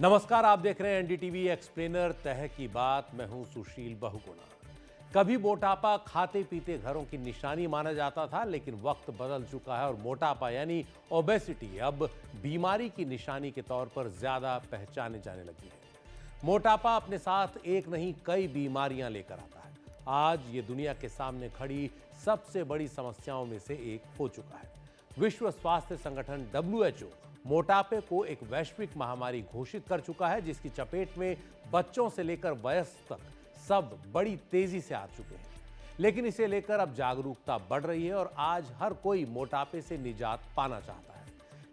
नमस्कार, आप देख रहे हैं एनडीटीवी एक्सप्लेनर तह की बात। मैं हूं सुशील बहुगुणा। कभी मोटापा खाते पीते घरों की निशानी माना जाता था, लेकिन वक्त बदल चुका है और मोटापा यानी ओबेसिटी अब बीमारी की निशानी के तौर पर ज्यादा पहचाने जाने लगी है। मोटापा अपने साथ एक नहीं कई बीमारियां लेकर आता है। आज ये दुनिया के सामने खड़ी सबसे बड़ी समस्याओं में से एक हो चुका है। विश्व स्वास्थ्य संगठन WHO मोटापे को एक वैश्विक महामारी घोषित कर चुका है, जिसकी चपेट में बच्चों से लेकर वयस्क तक सब बड़ी तेजी से आ चुके हैं। लेकिन इसे लेकर अब जागरूकता बढ़ रही है और आज हर कोई मोटापे से निजात पाना चाहता है।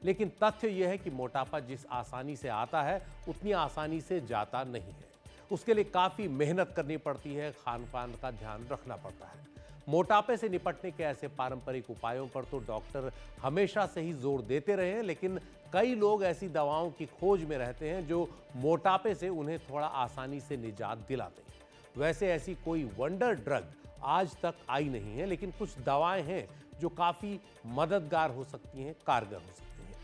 लेकिन तथ्य यह है कि मोटापा जिस आसानी से आता है, उतनी आसानी से जाता नहीं है। उसके लिए काफी मेहनत करनी पड़ती है, खान पान का ध्यान रखना पड़ता है। मोटापे से निपटने के ऐसे पारंपरिक उपायों पर तो डॉक्टर हमेशा से ही जोर देते रहे हैं, लेकिन कई लोग ऐसी दवाओं की खोज में रहते हैं जो मोटापे से उन्हें थोड़ा आसानी से निजात दिलाते हैं। वैसे ऐसी कोई वंडर ड्रग आज तक आई नहीं है, लेकिन कुछ दवाएं हैं जो काफी मददगार हो सकती हैं, कारगर हो सकती हैं।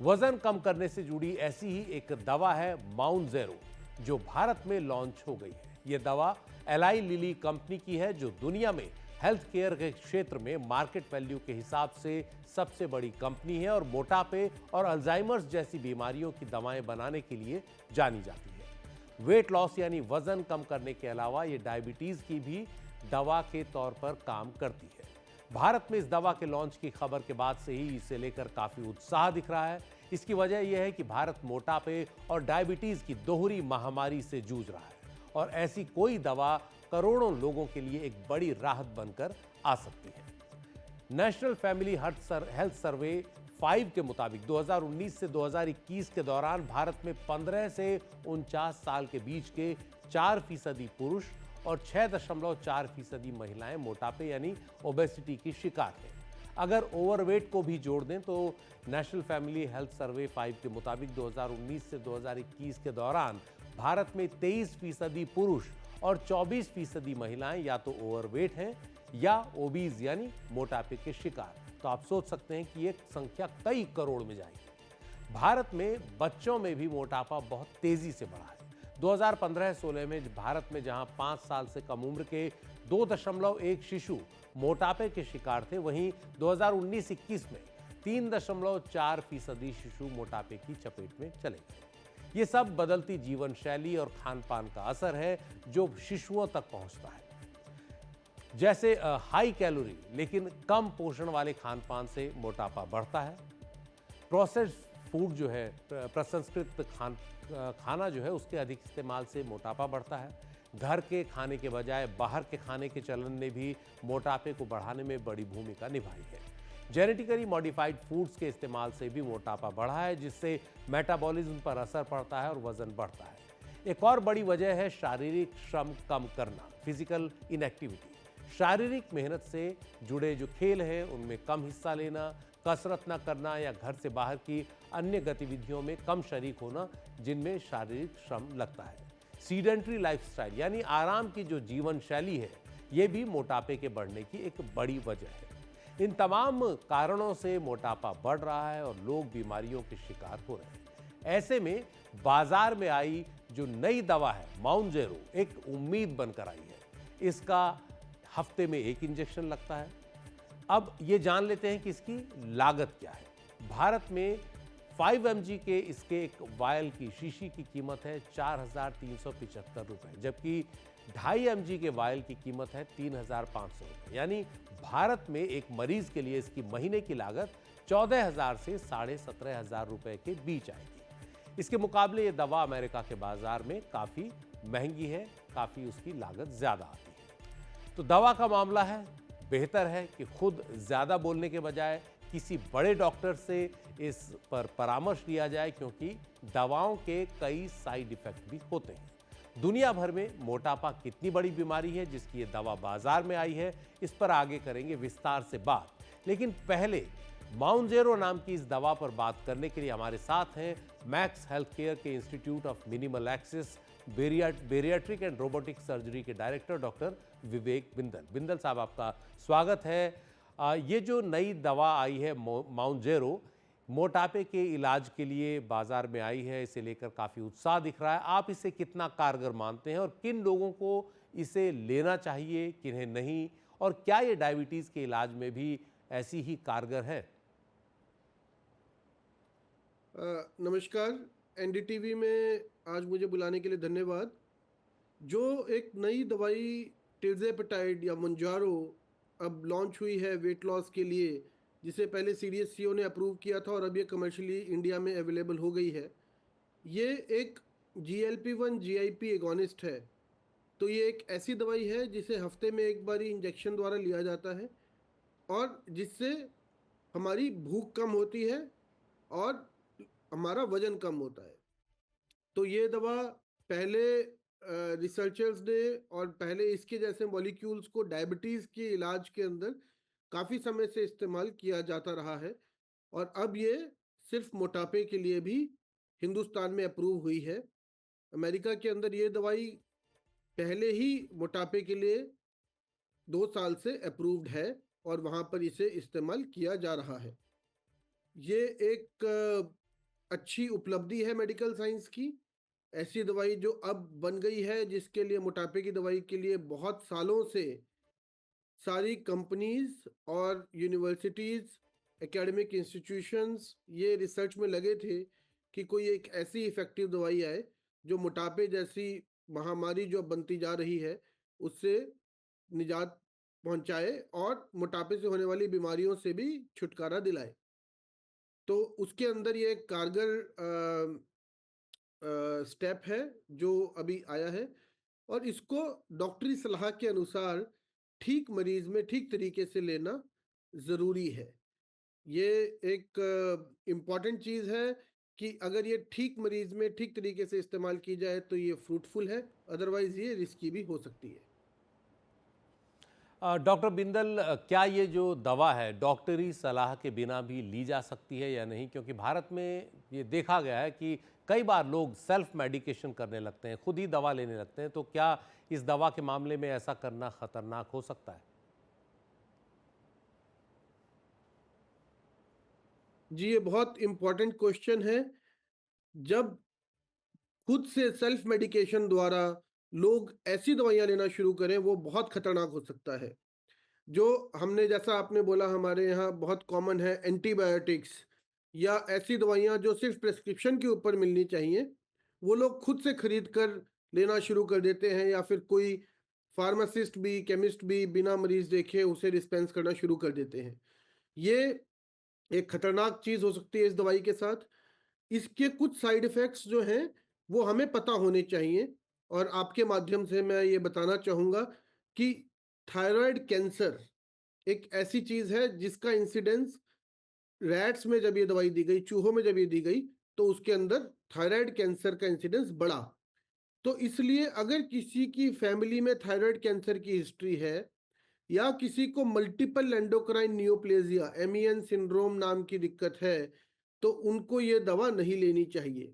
वजन कम करने से जुड़ी ऐसी ही एक दवा है माउंटजेरो, जो भारत में लॉन्च हो गई है। यह दवा एलाई लिली कंपनी की है, जो दुनिया में हेल्थ केयर के क्षेत्र में मार्केट वैल्यू के हिसाब से सबसे बड़ी कंपनी है और मोटापे और अल्जाइमर्स जैसी बीमारियों की दवाएं बनाने के लिए जानी जाती है। वेट लॉस यानी वजन कम करने के अलावा ये डायबिटीज की भी दवा के तौर पर काम करती है। भारत में इस दवा के लॉन्च की खबर के बाद से ही इसे लेकर काफी उत्साह दिख रहा है। इसकी वजह यह है कि भारत मोटापे और डायबिटीज की दोहरी महामारी से जूझ रहा है और ऐसी कोई दवा करोड़ों लोगों के लिए एक बड़ी राहत बनकर आ सकती है। नेशनल फैमिली हेल्थ सर्वे 5 के मुताबिक 2019 से 2021 के दौरान भारत में 15 से 49 साल के बीच के 4% पुरुष और 6.4% महिलाएं मोटापे यानी ओबेसिटी की शिकार हैं। अगर ओवरवेट को भी जोड़ दें तो नेशनल फैमिली हेल्थ सर्वे 5 के मुताबिक 2019 से 2021 के दौरान भारत में 23% पुरुष और 24% महिलाएं या तो ओवरवेट हैं या ओबीज यानी मोटापे के शिकार। तो आप सोच सकते हैं कि ये संख्या कई करोड़ में जाएगी। भारत में बच्चों में भी मोटापा बहुत तेजी से बढ़ा है। 2015-16 में भारत में जहां 5 साल से कम उम्र के 2.1 शिशु मोटापे के शिकार थे, वहीं 2019-21 में 3.4% शिशु मोटापे की चपेट में चले गए। ये सब बदलती जीवन शैली और खान पान का असर है जो शिशुओं तक पहुंचता है। जैसे हाई कैलोरी लेकिन कम पोषण वाले खान पान से मोटापा बढ़ता है। प्रोसेस्ड फूड जो है, प्रसंस्कृत खाना जो है, उसके अधिक इस्तेमाल से मोटापा बढ़ता है। घर के खाने के बजाय बाहर के खाने के चलन ने भी मोटापे को बढ़ाने में बड़ी भूमिका निभाई है। जेनेटिकली मॉडिफाइड फूड्स के इस्तेमाल से भी मोटापा बढ़ा है, जिससे मेटाबॉलिज्म पर असर पड़ता है और वजन बढ़ता है। एक और बड़ी वजह है शारीरिक श्रम कम करना, फिजिकल इनएक्टिविटी। शारीरिक मेहनत से जुड़े जो खेल हैं उनमें कम हिस्सा लेना, कसरत न करना या घर से बाहर की अन्य गतिविधियों में कम शरीक होना जिनमें शारीरिक श्रम लगता है। सीडेंट्री लाइफस्टाइल यानी आराम की जो जीवन शैली है, ये भी मोटापे के बढ़ने की एक बड़ी वजह है। इन तमाम कारणों से मोटापा बढ़ रहा है और लोग बीमारियों के शिकार हो रहे हैं। ऐसे में बाजार में आई जो नई दवा है माउंटजेरो एक उम्मीद बनकर आई है। इसका हफ्ते में 1 इंजेक्शन लगता है। अब ये जान लेते हैं कि इसकी लागत क्या है। भारत में 5 mg के इसके एक वायल की शीशी की कीमत है 4,375 रुपये, जबकि 2.5 mg के वायल की कीमत है 3,500 रुपये। यानी भारत में एक मरीज के लिए इसकी महीने की लागत 14,000 से 17,500 रुपये के बीच आएगी। इसके मुकाबले ये दवा अमेरिका के बाजार में काफ़ी महंगी है, काफ़ी उसकी लागत ज़्यादा आती है। तो दवा का मामला है, बेहतर है कि खुद ज़्यादा बोलने के बजाय किसी बड़े डॉक्टर से इस पर परामर्श लिया जाए, क्योंकि दवाओं के कई साइड इफ़ेक्ट भी होते हैं। दुनिया भर में मोटापा कितनी बड़ी बीमारी है जिसकी ये दवा बाजार में आई है, इस पर आगे करेंगे विस्तार से बात। लेकिन पहले माउंटजेरो नाम की इस दवा पर बात करने के लिए हमारे साथ हैं मैक्स हेल्थ केयर के institute of minimal access bariatric and robotic surgery के डायरेक्टर डॉक्टर विवेक बिंदल। बिंदल साहब, आपका स्वागत है। ये जो नई दवा आई है माउंटजेरो, मोटापे के इलाज के लिए बाजार में आई है, इसे लेकर काफी उत्साह दिख रहा है। आप इसे कितना कारगर मानते हैं और किन लोगों को इसे लेना चाहिए, किन्हें नहीं, और क्या ये डायबिटीज के इलाज में भी ऐसी ही कारगर है? नमस्कार। एनडीटीवी में आज मुझे बुलाने के लिए धन्यवाद। जो एक नई दवाई टिrzepatide या मोंजारो अब लॉन्च हुई है वेट लॉस के लिए, जिसे पहले सीडीएससीओ ने अप्रूव किया था और अब ये कमर्शियली इंडिया में अवेलेबल हो गई है। ये एक GLP-1 GIP एगोनिस्ट है। तो ये एक ऐसी दवाई है जिसे हफ्ते में एक बार इंजेक्शन द्वारा लिया जाता है और जिससे हमारी भूख कम होती है और हमारा वजन कम होता है। तो ये दवा पहले रिसर्चर्स ने और पहले इसके जैसे मॉलिक्यूल्स को डायबिटीज़ के इलाज के अंदर काफ़ी समय से इस्तेमाल किया जाता रहा है और अब ये सिर्फ मोटापे के लिए भी हिंदुस्तान में अप्रूव हुई है। अमेरिका के अंदर ये दवाई पहले ही मोटापे के लिए 2 साल से अप्रूव्ड है और वहाँ पर इसे इस्तेमाल किया जा रहा है। ये एक अच्छी उपलब्धि है मेडिकल साइंस की। ऐसी दवाई जो अब बन गई है, जिसके लिए मोटापे की दवाई के लिए बहुत सालों से सारी कंपनीज और यूनिवर्सिटीज, एकेडमिक इंस्टीट्यूशंस ये रिसर्च में लगे थे कि कोई एक ऐसी इफेक्टिव दवाई आए जो मोटापे जैसी महामारी जो बनती जा रही है उससे निजात पहुंचाए और मोटापे से होने वाली बीमारियों से भी छुटकारा दिलाए। तो उसके अंदर ये एक कारगर स्टेप है जो अभी आया है और इसको डॉक्टरी सलाह के अनुसार ठीक मरीज में ठीक तरीके से लेना ज़रूरी है। ये एक इम्पॉर्टेंट चीज़ है कि अगर ये ठीक मरीज में ठीक तरीके से इस्तेमाल की जाए तो ये फ्रूटफुल है, अदरवाइज़ ये रिस्की भी हो सकती है। डॉक्टर बिंदल, क्या ये जो दवा है डॉक्टरी सलाह के बिना भी ली जा सकती है या नहीं? क्योंकि भारत में ये देखा गया है कि कई बार लोग सेल्फ मेडिकेशन करने लगते हैं, खुद ही दवा लेने लगते हैं। तो क्या इस दवा के मामले में ऐसा करना खतरनाक हो सकता है? जी, ये बहुत इम्पोर्टेंट क्वेश्चन है। जब खुद से सेल्फ मेडिकेशन द्वारा लोग ऐसी दवाइयाँ लेना शुरू करें, वो बहुत खतरनाक हो सकता है। जो हमने जैसा आपने बोला हमारे यहाँ बहुत कॉमन है एंटीबायोटिक्स या ऐसी दवाइयाँ जो सिर्फ प्रेस्क्रिप्शन के ऊपर मिलनी चाहिए, वो लोग खुद से खरीद कर लेना शुरू कर देते हैं या फिर कोई फार्मासिस्ट भी केमिस्ट भी बिना मरीज देखे उसे डिस्पेंस करना शुरू कर देते हैं। ये एक खतरनाक चीज़ हो सकती है इस दवाई के साथ। इसके कुछ साइड इफ़ेक्ट्स जो हैं, वो हमें पता होने चाहिए और आपके माध्यम से मैं ये बताना चाहूँगा कि थायरॉइड कैंसर एक ऐसी चीज़ है जिसका इंसिडेंस रैट्स में जब ये दवाई दी गई, चूहों में जब ये दी गई, तो उसके अंदर थायरॉइड कैंसर का इंसिडेंस बढ़ा। तो इसलिए अगर किसी की फैमिली में थायरॉइड कैंसर की हिस्ट्री है या किसी को multiple endocrine neoplasia MEN syndrome नाम की दिक्कत है, तो उनको ये दवा नहीं लेनी चाहिए।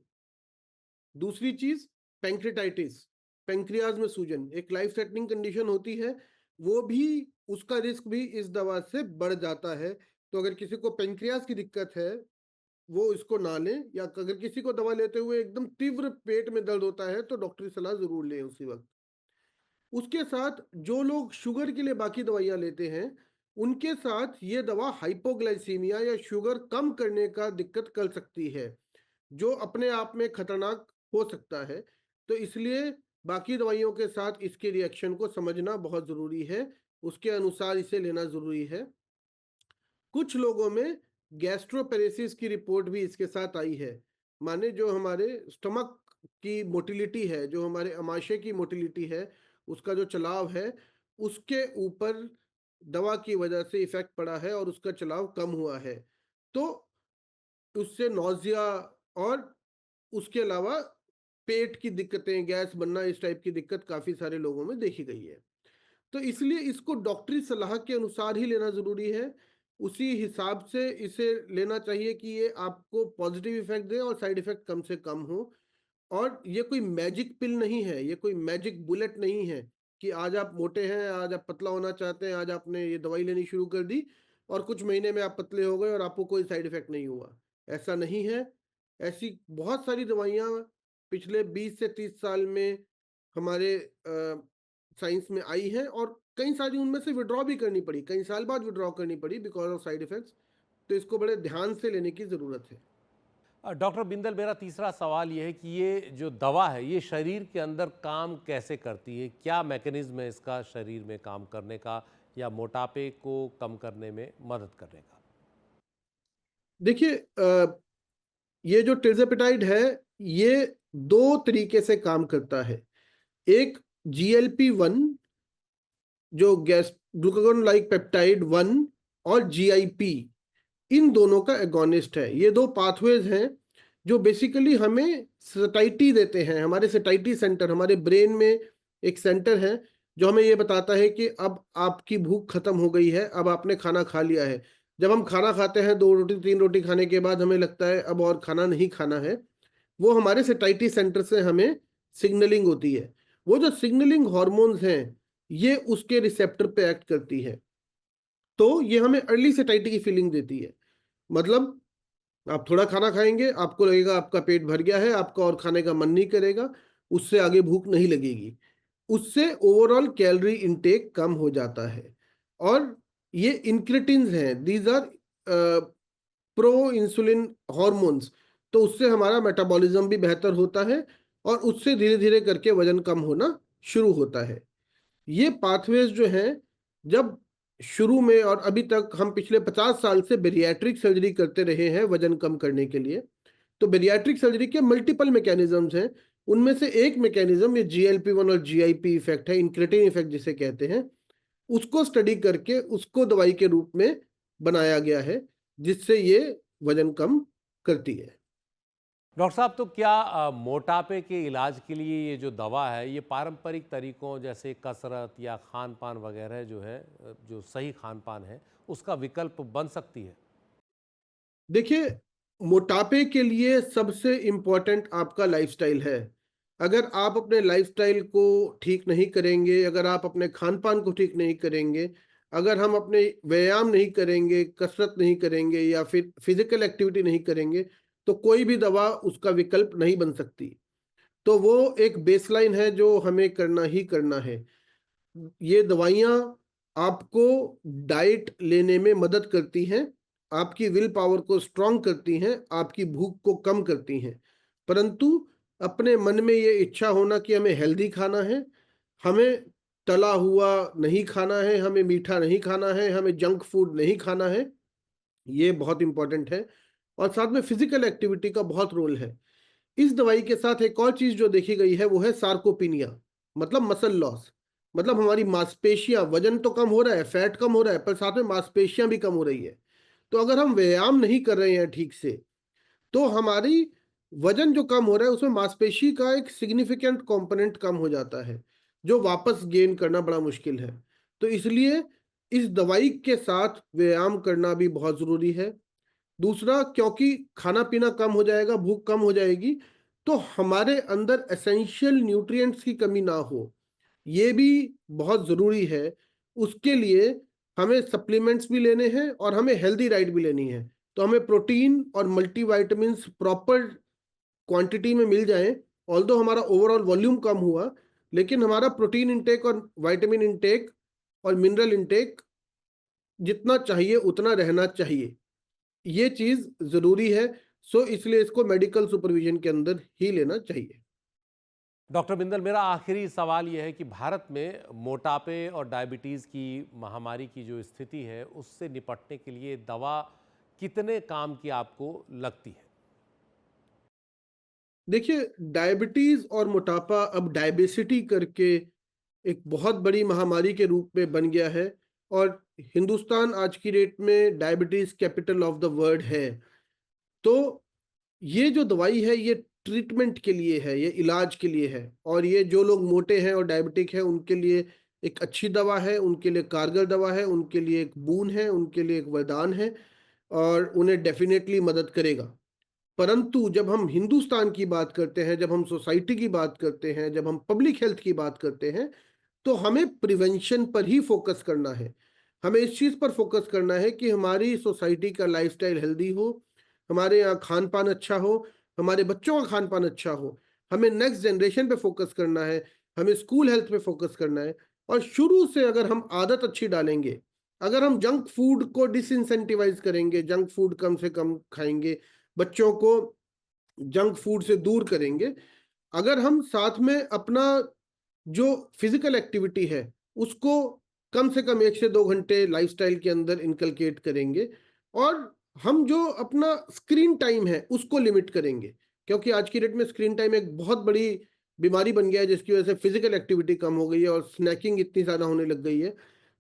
दूसरी चीज पैंक्रेटाइटिस, पैंक्रियाज में सूजन एक लाइफ थ्रेटनिंग कंडीशन होती है, वो भी उसका रिस्क भी इस दवा से बढ़ जाता है। तो अगर किसी को पैंक्रियाज की दिक्कत है वो इसको ना लें, या अगर किसी को दवा लेते हुए एकदम तीव्र पेट में दर्द होता है तो डॉक्टरी सलाह जरूर लें उसी वक्त। उसके साथ जो लोग शुगर के लिए बाकी दवाइयाँ लेते हैं, उनके साथ ये दवा हाइपोग्लाइसीमिया या शुगर कम करने का दिक्कत कर सकती है, जो अपने आप में खतरनाक हो सकता है। तो इसलिए बाकी दवाइयों के साथ इसके रिएक्शन को समझना बहुत ज़रूरी है, उसके अनुसार इसे लेना ज़रूरी है। कुछ लोगों में गैस्ट्रोपेरेसिस की रिपोर्ट भी इसके साथ आई है। माने जो हमारे स्टमक की मोटिलिटी है, जो हमारे अमाशय की मोटिलिटी है, उसका जो चलाव है, उसके ऊपर दवा की वजह से इफेक्ट पड़ा है और उसका चलाव कम हुआ है। तो उससे नौजिया और उसके अलावा पेट की दिक्कतें, गैस बनना, इस टाइप की दिक्कत काफ़ी सारे लोगों में देखी गई है। तो इसलिए इसको डॉक्टरी सलाह के अनुसार ही लेना ज़रूरी है। उसी हिसाब से इसे लेना चाहिए कि ये आपको पॉजिटिव इफ़ेक्ट दे और साइड इफ़ेक्ट कम से कम हो। और ये कोई मैजिक पिल नहीं है, ये कोई मैजिक बुलेट नहीं है कि आज आप मोटे हैं, आज आप पतला होना चाहते हैं, आज आपने ये दवाई लेनी शुरू कर दी और कुछ महीने में आप पतले हो गए और आपको कोई साइड इफ़ेक्ट नहीं हुआ। ऐसा नहीं है। ऐसी बहुत सारी दवाइयाँ पिछले 20 से 30 साल में हमारे साइंस में आई हैं और कई सारी उनमें से विड्रॉ भी करनी पड़ी, कई साल बाद विड्रॉ करनी पड़ी बिकॉज़ ऑफ साइड इफ़ेक्ट्स। तो इसको बड़े ध्यान से लेने की ज़रूरत है। डॉक्टर बिंदल, मेरा तीसरा सवाल ये है कि ये जो दवा है ये शरीर के अंदर काम कैसे करती है? क्या मैकेनिज्म है इसका शरीर में काम करने का या मोटापे को कम करने में मदद करने का? देखिए ये जो टिrzepatide है, ये 2 तरीके से काम करता है। एक GLP-1 जो ग्लूकागॉन लाइक पेप्टाइड 1 और GIP इन दोनों का एगोनिस्ट है। ये 2 पाथवेज हैं जो बेसिकली हमें सटाइटी देते हैं। हमारे सटाइटी सेंटर, हमारे ब्रेन में एक सेंटर है जो हमें ये बताता है कि अब आपकी भूख खत्म हो गई है, अब आपने खाना खा लिया है। जब हम खाना खाते हैं 2 रोटी 3 रोटी खाने के बाद हमें लगता है अब और खाना नहीं खाना है, वो हमारे सटाइटी सेंटर से हमें सिग्नलिंग होती है। वो जो सिग्नलिंग हार्मोन्स हैं, ये उसके रिसेप्टर पे एक्ट करती है। तो ये हमें अर्ली सटाइटी की फीलिंग देती है। मतलब आप थोड़ा खाना खाएँगे, आपको लगेगा आपका पेट भर गया है, आपका और खाने का मन नहीं करेगा, उससे आगे भूख नहीं लगेगी। उससे ओवरऑल कैलोरी इनटेक कम हो जाता है और ये इंक्रेटिन्स हैं, these are pro insulin hormones. तो उससे हमारा मेटाबॉलिज्म भी बेहतर होता है और उससे धीरे-धीरे करके वज़न कम होना शुरू होता है। ये पाथवेज जो हैं, जब शुरू में और अभी तक हम पिछले 50 साल से बेरियाट्रिक सर्जरी करते रहे हैं वजन कम करने के लिए। तो बेरियाट्रिक सर्जरी के मल्टीपल मैकेनिज्म्स हैं। उनमें से एक मैकेनिज्म ये GLP-1 और GIP इफेक्ट है, इंक्रेटिन इफेक्ट जिसे कहते हैं। उसको स्टडी करके उसको दवाई के रूप में बनाया गया है, जिससे ये वजन कम करती है। डॉक्टर साहब, तो क्या मोटापे के इलाज के लिए ये जो दवा है ये पारंपरिक तरीकों जैसे कसरत या खान पान वगैरह जो है, जो सही खान पान है, उसका विकल्प बन सकती है? देखिए, मोटापे के लिए सबसे इम्पोर्टेंट आपका लाइफ़स्टाइल है। अगर आप अपने लाइफ़स्टाइल को ठीक नहीं करेंगे, अगर आप अपने खान-पान को ठीक नहीं करेंगे, अगर हम अपने व्यायाम नहीं करेंगे, कसरत नहीं करेंगे या फिर फ़िज़िकल एक्टिविटी नहीं करेंगे, तो कोई भी दवा उसका विकल्प नहीं बन सकती। तो वो एक बेसलाइन है जो हमें करना ही करना है। ये दवाइयाँ आपको डाइट लेने में मदद करती हैं, आपकी विल पावर को स्ट्रॉन्ग करती हैं, आपकी भूख को कम करती हैं। परंतु अपने मन में ये इच्छा होना कि हमें हेल्दी खाना है, हमें तला हुआ नहीं खाना है, हमें मीठा नहीं खाना है, हमें जंक फूड नहीं खाना है, ये बहुत इम्पोर्टेंट है। और साथ में फिज़िकल एक्टिविटी का बहुत रोल है। इस दवाई के साथ एक और चीज़ जो देखी गई है वो है सार्कोपिनिया, मतलब मसल लॉस। मतलब हमारी मांसपेशियाँ, वजन तो कम हो रहा है, फैट कम हो रहा है, पर साथ में मांसपेशियाँ भी कम हो रही है। तो अगर हम व्यायाम नहीं कर रहे हैं ठीक से, तो हमारी वजन जो कम हो रहा है उसमें मांसपेशी का एक सिग्निफिकेंट कंपोनेंट कम हो जाता है, जो वापस गेन करना बड़ा मुश्किल है। तो इसलिए इस दवाई के साथ व्यायाम करना भी बहुत ज़रूरी है। दूसरा, क्योंकि खाना-पीना कम हो जाएगा, भूख कम हो जाएगी, तो हमारे अंदर एसेंशियल न्यूट्रिएंट्स की कमी ना हो, ये भी बहुत ज़रूरी है। उसके लिए हमें सप्लीमेंट्स भी लेने हैं और हमें हेल्दी डाइट भी लेनी है। तो हमें प्रोटीन और मल्टीविटामिन्स प्रॉपर क्वांटिटी में मिल जाएँ, ऑल्दो हमारा ओवरऑल वॉल्यूम कम हुआ, लेकिन हमारा प्रोटीन इंटेक और विटामिन इंटेक और मिनरल इंटेक जितना चाहिए उतना रहना चाहिए। ये चीज़ ज़रूरी है, सो इसलिए इसको मेडिकल सुपरविज़न के अंदर ही लेना चाहिए। डॉक्टर बिंदल, मेरा आखिरी सवाल यह है कि भारत में मोटापे और डायबिटीज़ की महामारी की जो स्थिति है उससे निपटने के लिए दवा कितने काम की आपको लगती है? देखिए, डायबिटीज़ और मोटापा अब डायबेसिटी करके एक बहुत बड़ी महामारी के रूप में बन गया है और हिंदुस्तान आज की डेट में diabetes capital of the world है। तो ये जो दवाई है ये ट्रीटमेंट के लिए है, ये इलाज के लिए है और ये जो लोग मोटे हैं और डायबिटिक हैं उनके लिए एक अच्छी दवा है, उनके लिए कारगर दवा है, उनके लिए एक बोon है, उनके लिए एक वरदान है और उन्हें डेफ़िनेटली मदद करेगा। परंतु जब हम हिंदुस्तान की बात करते हैं, जब हम सोसाइटी की बात करते हैं, जब हम पब्लिक हेल्थ की बात करते हैं, तो हमें प्रिवेंशन पर ही फ़ोकस करना है। हमें इस चीज़ पर फ़ोकस करना है कि हमारी सोसाइटी का लाइफ़स्टाइल हेल्दी हो, हमारे यहाँ खान पान अच्छा हो, हमारे बच्चों का खान पान अच्छा हो, हमें नेक्स्ट जनरेशन पे फोकस करना है, हमें स्कूल हेल्थ पे फोकस करना है। और शुरू से अगर हम आदत अच्छी डालेंगे, अगर हम जंक फूड को डिसइंसेंटिवाइज करेंगे, जंक फूड कम से कम खाएंगे, बच्चों को जंक फूड से दूर करेंगे, अगर हम साथ में अपना जो फिजिकल एक्टिविटी है उसको कम से कम 1 से 2 घंटे लाइफस्टाइल के अंदर इनकलकेट करेंगे, और हम जो अपना स्क्रीन टाइम है उसको लिमिट करेंगे, क्योंकि आज की डेट में स्क्रीन टाइम एक बहुत बड़ी बीमारी बन गया है, जिसकी वजह से फिजिकल एक्टिविटी कम हो गई है और स्नैकिंग इतनी ज़्यादा होने लग गई है।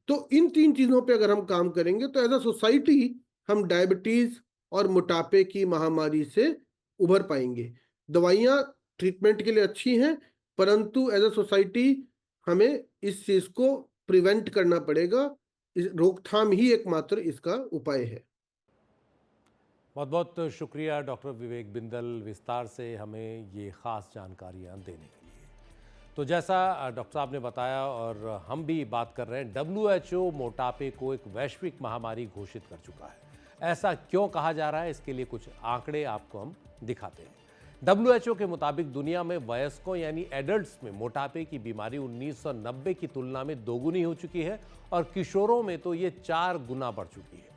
तो इन 3 चीज़ों पे अगर हम काम करेंगे तो एज अ सोसाइटी हम डायबिटीज़ और मोटापे की महामारी से उभर पाएंगे। दवाइयाँ ट्रीटमेंट के लिए अच्छी हैं, परंतु एज अ सोसाइटी हमें इस चीज़ को प्रिवेंट करना पड़ेगा। रोकथाम ही एकमात्र इसका उपाय है। बहुत बहुत शुक्रिया डॉक्टर विवेक बिंदल, विस्तार से हमें ये ख़ास जानकारियाँ देने के लिए। तो जैसा डॉक्टर साहब ने बताया और हम भी बात कर रहे हैं, WHO मोटापे को एक वैश्विक महामारी घोषित कर चुका है। ऐसा क्यों कहा जा रहा है, इसके लिए कुछ आंकड़े आपको हम दिखाते हैं। WHO के मुताबिक दुनिया में वयस्कों यानी एडल्ट्स में मोटापे की बीमारी 1990 की तुलना में दोगुनी हो चुकी है और किशोरों में तो ये 4 गुना बढ़ चुकी है।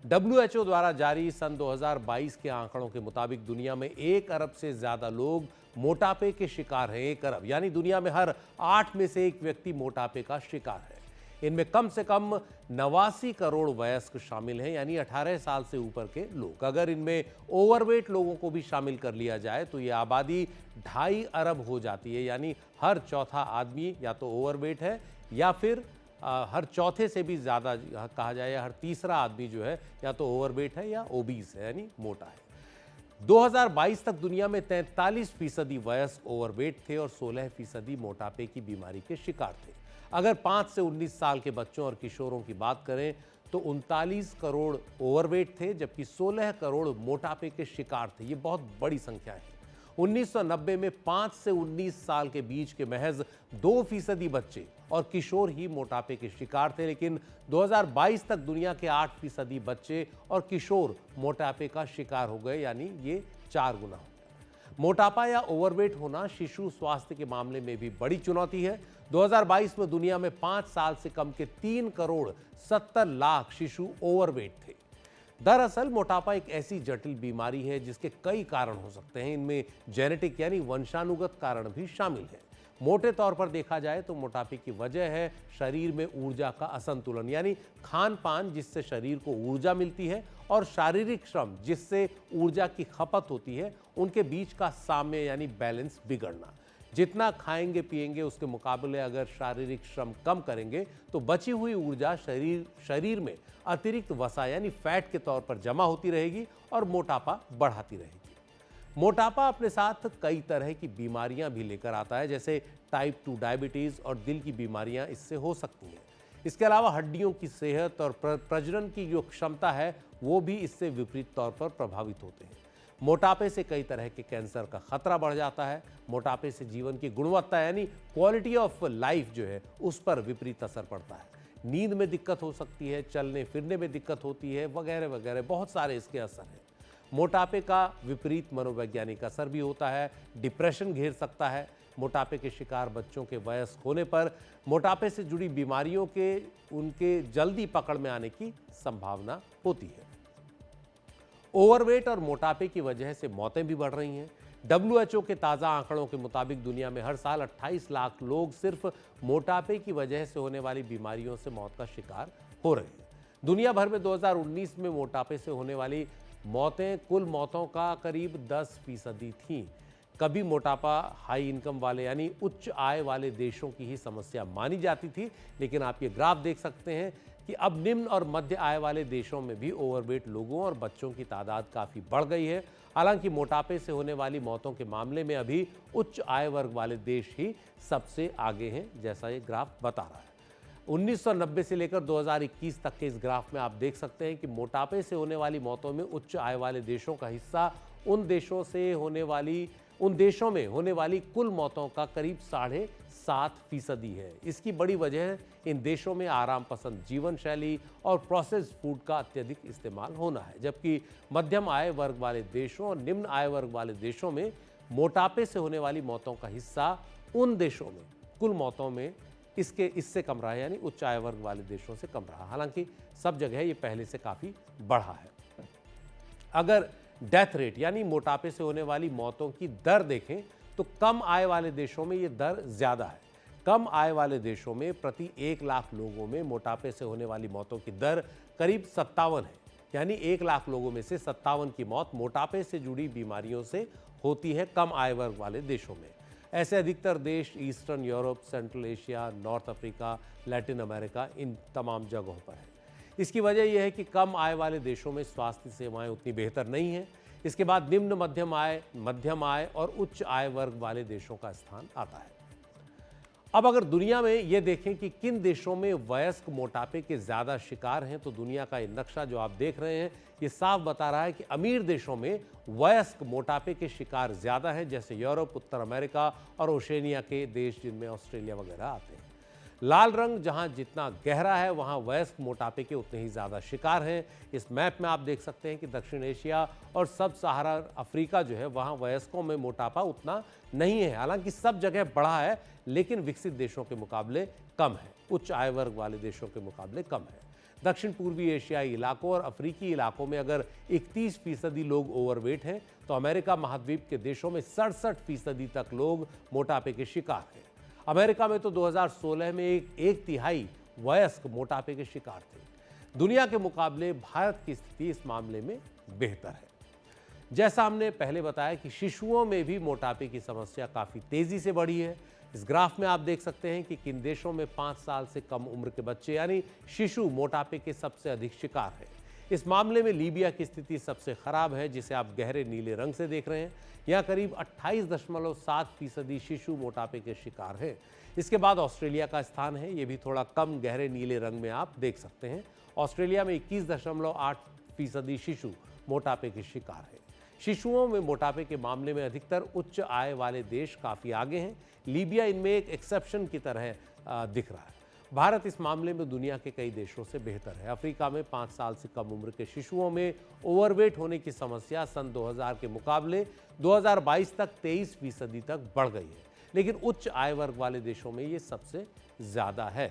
WHO द्वारा जारी सन 2022 के आंकड़ों के मुताबिक दुनिया में 1 अरब से ज्यादा लोग मोटापे के शिकार हैं। 1 अरब यानी दुनिया में हर 8 में से 1 व्यक्ति मोटापे का शिकार है। इनमें कम से कम 89 करोड़ वयस्क शामिल हैं, यानी 18 साल से ऊपर के लोग। अगर इनमें ओवरवेट लोगों को भी शामिल कर लिया जाए तो ये आबादी 2.5 अरब हो जाती है, यानी हर चौथा आदमी या तो ओवरवेट है या फिर हर चौथे से भी ज़्यादा कहा जाए, हर तीसरा आदमी जो है या तो ओवरवेट है या ओबीस है, यानी मोटा है। 2022 तक दुनिया में 43% वयस्क ओवरवेट थे और 16% मोटापे की बीमारी के शिकार थे। अगर 5 से 19 साल के बच्चों और किशोरों की बात करें तो 39 करोड़ ओवरवेट थे, जबकि 16 करोड़ मोटापे के शिकार थे। ये बहुत बड़ी संख्या है। 1990 में 5 से 19 साल के बीच के महज 2% बच्चे और किशोर ही मोटापे के शिकार थे, लेकिन 2022 तक दुनिया के 8% बच्चे और किशोर मोटापे का शिकार हो गए, यानी ये 4 गुना हो गया। मोटापा या ओवरवेट होना शिशु स्वास्थ्य के मामले में भी बड़ी चुनौती है। 2022 में दुनिया में 5 साल से कम के 3 करोड़ 70 लाख शिशु ओवरवेट थे। दरअसल मोटापा एक ऐसी जटिल बीमारी है जिसके कई कारण हो सकते हैं। इनमें जेनेटिक यानी वंशानुगत कारण भी शामिल है। मोटे तौर पर देखा जाए तो मोटापे की वजह है शरीर में ऊर्जा का असंतुलन, यानी खान पान जिससे शरीर को ऊर्जा मिलती है और शारीरिक श्रम जिससे ऊर्जा की खपत होती है, उनके बीच का साम्य यानी बैलेंस बिगड़ना। जितना खाएंगे पिएंगे उसके मुकाबले अगर शारीरिक श्रम कम करेंगे तो बची हुई ऊर्जा शरीर में अतिरिक्त वसा यानी फैट के तौर पर जमा होती रहेगी और मोटापा बढ़ाती रहेगी। मोटापा अपने साथ कई तरह की बीमारियां भी लेकर आता है, जैसे टाइप 2 डायबिटीज और दिल की बीमारियां इससे हो सकती हैं। इसके अलावा हड्डियों की सेहत और प्रजनन की जो क्षमता है वो भी इससे विपरीत तौर पर प्रभावित होते हैं। मोटापे से कई तरह के कैंसर का खतरा बढ़ जाता है। मोटापे से जीवन की गुणवत्ता यानी क्वालिटी ऑफ लाइफ जो है उस पर विपरीत असर पड़ता है। नींद में दिक्कत हो सकती है, चलने फिरने में दिक्कत होती है, वगैरह वगैरह बहुत सारे इसके असर हैं। मोटापे का विपरीत मनोवैज्ञानिक असर भी होता है। डिप्रेशन घेर सकता है। मोटापे के शिकार बच्चों के वयस्क होने पर मोटापे से जुड़ी बीमारियों के उनके जल्दी पकड़ में आने की संभावना होती है। ओवरवेट और मोटापे की वजह से मौतें भी बढ़ रही हैं। WHO के ताज़ा आंकड़ों के मुताबिक दुनिया में हर साल 28 लाख लोग सिर्फ मोटापे की वजह से होने वाली बीमारियों से मौत का शिकार हो रहे हैं। दुनिया भर में 2019 में मोटापे से होने वाली मौतें कुल मौतों का करीब 10% थीं। कभी मोटापा हाई इनकम वाले यानी उच्च आय वाले देशों की ही समस्या मानी जाती थी, लेकिन आप ये ग्राफ देख सकते हैं कि अब निम्न और मध्य आय वाले देशों में भी ओवरवेट लोगों और बच्चों की तादाद काफ़ी बढ़ गई है। हालांकि मोटापे से होने वाली मौतों के मामले में अभी उच्च आय वर्ग वाले देश ही सबसे आगे हैं, जैसा ये ग्राफ बता रहा है। 1990 से लेकर 2021 तक के इस ग्राफ में आप देख सकते हैं कि मोटापे से होने वाली मौतों में उच्च आय वाले देशों का हिस्सा उन देशों से होने वाली उन देशों में होने वाली कुल मौतों का करीब 7.5% है। इसकी बड़ी वजह इन देशों में आराम पसंद जीवन शैली और प्रोसेस्ड फूड का अत्यधिक इस्तेमाल होना है, जबकि मध्यम आय वर्ग वाले देशों और निम्न आय वर्ग वाले देशों में मोटापे से होने वाली मौतों का हिस्सा उन देशों में कुल मौतों में इससे कम रहा है, यानी उच्च आय वर्ग वाले देशों से कम रहा। हालांकि सब जगह ये पहले से काफी बढ़ा है। अगर डेथ रेट यानी मोटापे से होने वाली मौतों की दर देखें तो कम आय वाले देशों में ये दर ज्यादा है। कम आय वाले देशों में प्रति 1 लाख लोगों में मोटापे से होने वाली मौतों की दर करीब 57 है, यानी 1 लाख लोगों में से 57 की मौत मोटापे से जुड़ी बीमारियों से होती है कम आय वर्ग वाले देशों में। ऐसे अधिकतर देश Eastern Europe, Central Asia, North Africa, Latin America, इन तमाम जगहों पर है। इसकी वजह यह है कि कम आय वाले देशों में स्वास्थ्य सेवाएं उतनी बेहतर नहीं हैं। इसके बाद निम्न मध्यम आय और उच्च आय वर्ग वाले देशों का स्थान आता है। अब अगर दुनिया में ये देखें कि किन देशों में वयस्क मोटापे के ज्यादा शिकार हैं, तो दुनिया का ये नक्शा जो आप देख रहे हैं ये साफ बता रहा है कि अमीर देशों में वयस्क मोटापे के शिकार ज्यादा हैं, जैसे यूरोप, उत्तर अमेरिका और ओशनिया के देश, जिनमें ऑस्ट्रेलिया वगैरह आते हैं। लाल रंग जहां जितना गहरा है वहां वयस्क मोटापे के उतने ही ज्यादा शिकार हैं। इस मैप में आप देख सकते हैं कि दक्षिण एशिया और सब सहारा अफ्रीका जो है वहां वयस्कों में मोटापा उतना नहीं है। हालांकि सब जगह बढ़ा है, लेकिन विकसित देशों के मुकाबले कम है, उच्च आय वर्ग वाले देशों के मुकाबले कम है। दक्षिण पूर्वी एशियाई इलाकों और अफ्रीकी इलाकों में अगर 31% लोग ओवरवेट हैं, तो अमेरिका महाद्वीप के देशों में 67% तक लोग मोटापे के शिकार हैं। अमेरिका में तो 2016 में एक तिहाई वयस्क मोटापे के शिकार थे। दुनिया के मुकाबले भारत की स्थिति इस मामले में बेहतर है। जैसा हमने पहले बताया कि शिशुओं में भी मोटापे की समस्या काफी तेजी से बढ़ी है। इस ग्राफ में आप देख सकते हैं कि किन देशों में 5 साल से कम उम्र के बच्चे यानी शिशु मोटापे के सबसे अधिक शिकार हैं। इस मामले में लीबिया की स्थिति सबसे खराब है, जिसे आप गहरे नीले रंग से देख रहे हैं। यहाँ करीब 28.7% शिशु मोटापे के शिकार हैं। इसके बाद ऑस्ट्रेलिया का स्थान है, ये भी थोड़ा कम गहरे नीले रंग में आप देख सकते हैं। ऑस्ट्रेलिया में 21.8% शिशु मोटापे के शिकार हैं। शिशुओं में मोटापे के मामले में अधिकतर उच्च आय वाले देश काफी आगे हैं। लीबिया इनमें एक एक्सेप्शन की तरह दिख रहा है। भारत इस मामले में दुनिया के कई देशों से बेहतर है। अफ्रीका में 5 साल से कम उम्र के शिशुओं में ओवरवेट होने की समस्या सन 2000 के मुकाबले 2022 तक 23% तक बढ़ गई है, लेकिन उच्च आय वर्ग वाले देशों में ये सबसे ज्यादा है।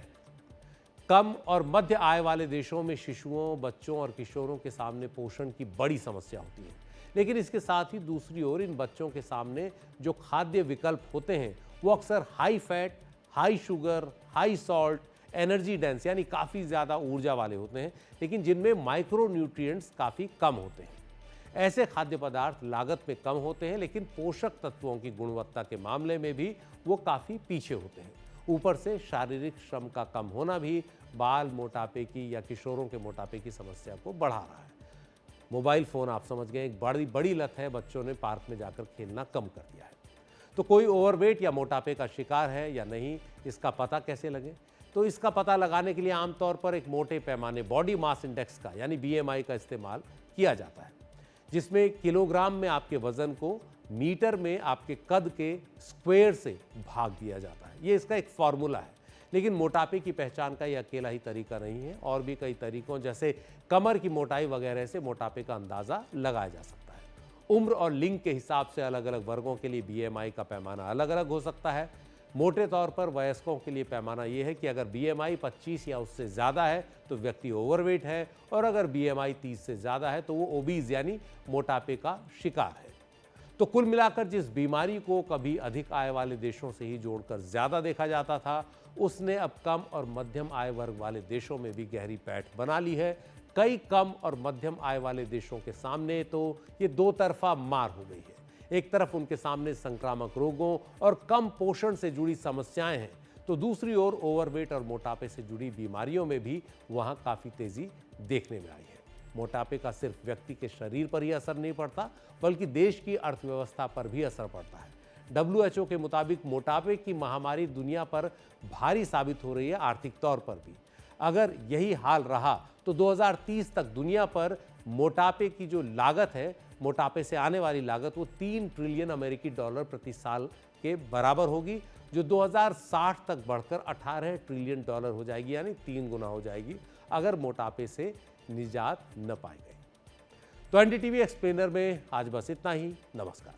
कम और मध्य आय वाले देशों में शिशुओं, बच्चों और किशोरों के सामने पोषण की बड़ी समस्या होती है, लेकिन इसके साथ ही दूसरी ओर इन बच्चों के सामने जो खाद्य विकल्प होते हैं वो अक्सर high fat, high sugar, high salt, energy dense यानी काफ़ी ज़्यादा ऊर्जा वाले होते हैं, लेकिन जिनमें माइक्रो न्यूट्रिएंट्स काफ़ी कम होते हैं। ऐसे खाद्य पदार्थ लागत में कम होते हैं, लेकिन पोषक तत्वों की गुणवत्ता के मामले में भी वो काफ़ी पीछे होते हैं। ऊपर से शारीरिक श्रम का कम होना भी बाल मोटापे की या किशोरों के मोटापे की समस्या को बढ़ा रहा है। मोबाइल फ़ोन आप समझ गए एक बड़ी लत है, बच्चों ने पार्क में जाकर खेलना कम कर दिया है। तो कोई ओवरवेट या मोटापे का शिकार है या नहीं, इसका पता कैसे लगे? तो इसका पता लगाने के लिए आमतौर पर एक मोटे पैमाने बॉडी मास इंडेक्स का यानी BMI का इस्तेमाल किया जाता है, जिसमें किलोग्राम में आपके वजन को मीटर में आपके कद के स्क्वायर से भाग दिया जाता है। ये इसका एक फॉर्मूला है। लेकिन मोटापे की पहचान का ये अकेला ही तरीका नहीं है, और भी कई तरीकों जैसे कमर की मोटाई वगैरह से मोटापे का अंदाजा लगाया जा सकता है। उम्र और लिंग के हिसाब से अलग अलग वर्गों के लिए BMI का पैमाना अलग अलग हो सकता है। मोटे तौर पर वयस्कों के लिए पैमाना ये है कि अगर BMI 25 या उससे ज़्यादा है तो व्यक्ति ओवरवेट है, और अगर BMI 30 से ज़्यादा है तो वो ओबीज यानी मोटापे का शिकार है। तो कुल मिलाकर जिस बीमारी को कभी अधिक आय वाले देशों से ही जोड़कर ज़्यादा देखा जाता था, उसने अब कम और मध्यम आय वर्ग वाले देशों में भी गहरी पैठ बना ली है। कई कम और मध्यम आय वाले देशों के सामने तो ये दो तरफा मार हो गई है। एक तरफ उनके सामने संक्रामक रोगों और कम पोषण से जुड़ी समस्याएं हैं, तो दूसरी ओर ओवरवेट और मोटापे से जुड़ी बीमारियों में भी वहां काफ़ी तेजी देखने में आई है। मोटापे का सिर्फ व्यक्ति के शरीर पर ही असर नहीं पड़ता, बल्कि देश की अर्थव्यवस्था पर भी असर पड़ता है। WHO के मुताबिक मोटापे की महामारी दुनिया पर भारी साबित हो रही है, आर्थिक तौर पर भी। अगर यही हाल रहा तो 2030 तक दुनिया पर मोटापे की जो लागत है मोटापे से आने वाली लागत वो 3 ट्रिलियन अमेरिकी डॉलर प्रति साल के बराबर होगी, जो 2060 तक बढ़कर 18 ट्रिलियन डॉलर हो जाएगी, यानी 3 गुना हो जाएगी अगर मोटापे से निजात न पाई गई। तो एनडीटीवी एक्सप्लेनर में आज बस इतना ही। नमस्कार।